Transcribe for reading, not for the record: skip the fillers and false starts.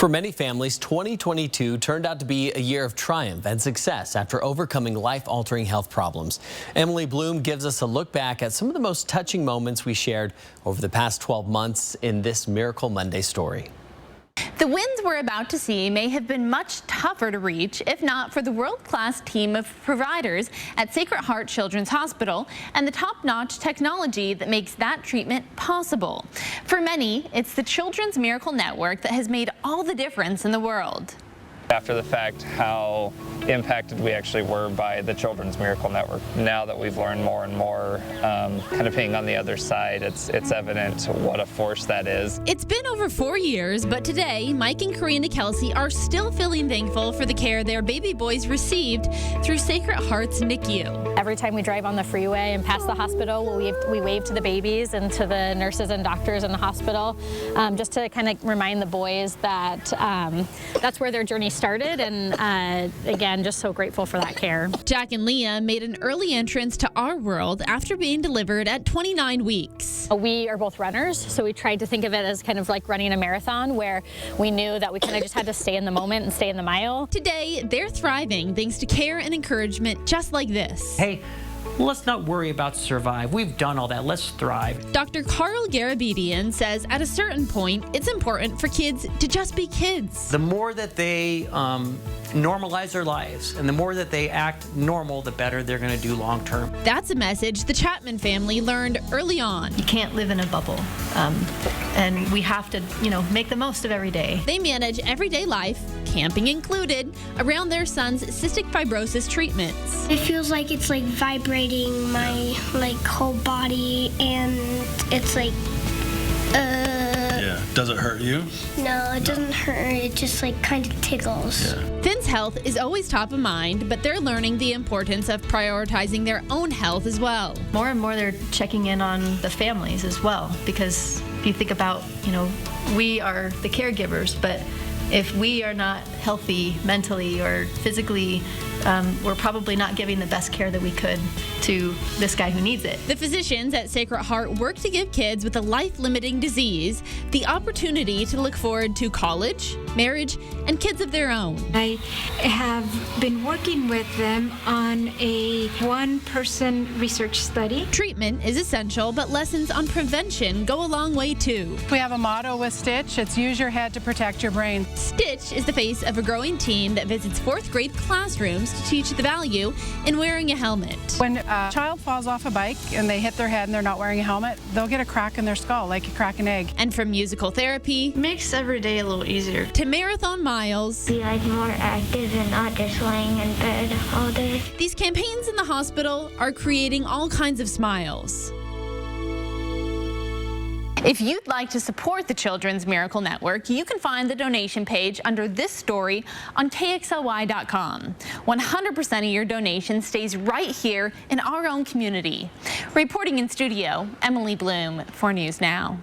For many families, 2022 turned out to be a year of triumph and success after overcoming life-altering health problems. Emily Bloom gives us a look back at some of the most touching moments we shared over the past 12 months in this Miracle Monday story. The wins we're about to see may have been much tougher to reach if not for the world-class team of providers at Sacred Heart Children's Hospital and the top-notch technology that makes that treatment possible. For many, it's the Children's Miracle Network that has made all the difference in the world. After the fact, how impacted we actually were by the Children's Miracle Network. Now that we've learned more and more, kind of being on the other side, it's evident what a force that is. It's been over 4 years, but today, Mike and Karina Kelsey are still feeling thankful for the care their baby boys received through Sacred Heart's NICU. Every time we drive on the freeway and pass the hospital, we wave to the babies and to the nurses and doctors in the hospital, just to kind of remind the boys that that's where their journey started, and again, just so grateful for that care. Jack and Leah made an early entrance to our world after being delivered at 29 weeks. We are both runners, so we tried to think of it as kind of like running a marathon where we knew that we kind of just had to stay in the moment and stay in the mile. Today, they're thriving thanks to care and encouragement just like this. Hey, let's not worry about survive. We've done all that. Let's thrive. Dr. Carl Garabedian says at a certain point, it's important for kids to just be kids. The more that they normalize their lives and the more that they act normal, the better they're going to do long term. That's a message the Chapman family learned early on. You can't live in a bubble, and we have to, make the most of every day. They manage everyday life, camping included, around their son's cystic fibrosis treatments. It feels like it's like vibrating my whole body, and it's like Yeah. Does it hurt you? No, it doesn't hurt. It just kind of tickles. Yeah. Finn's health is always top of mind, but they're learning the importance of prioritizing their own health as well. More and more they're checking in on the families as well, because if you think about, we are the caregivers, but if we are not healthy mentally or physically, we're probably not giving the best care that we could to this guy who needs it. The physicians at Sacred Heart work to give kids with a life-limiting disease the opportunity to look forward to college, marriage, and kids of their own. I have been working with them on a one-person research study. Treatment is essential, but lessons on prevention go a long way too. We have a motto with Stitch. It's use your head to protect your brain. Stitch is the face of a growing team that visits 4th grade classrooms to teach the value in wearing a helmet. When a child falls off a bike and they hit their head and they're not wearing a helmet, they'll get a crack in their skull, like you crack an egg. And from musical therapy Makes every day a little easier. to marathon miles, Be more active and not just laying in bed all day. these campaigns in the hospital are creating all kinds of smiles. If you'd like to support the Children's Miracle Network, you can find the donation page under this story on KXLY.com. 100% of your donation stays right here in our own community. Reporting in studio, Emily Bloom for News Now.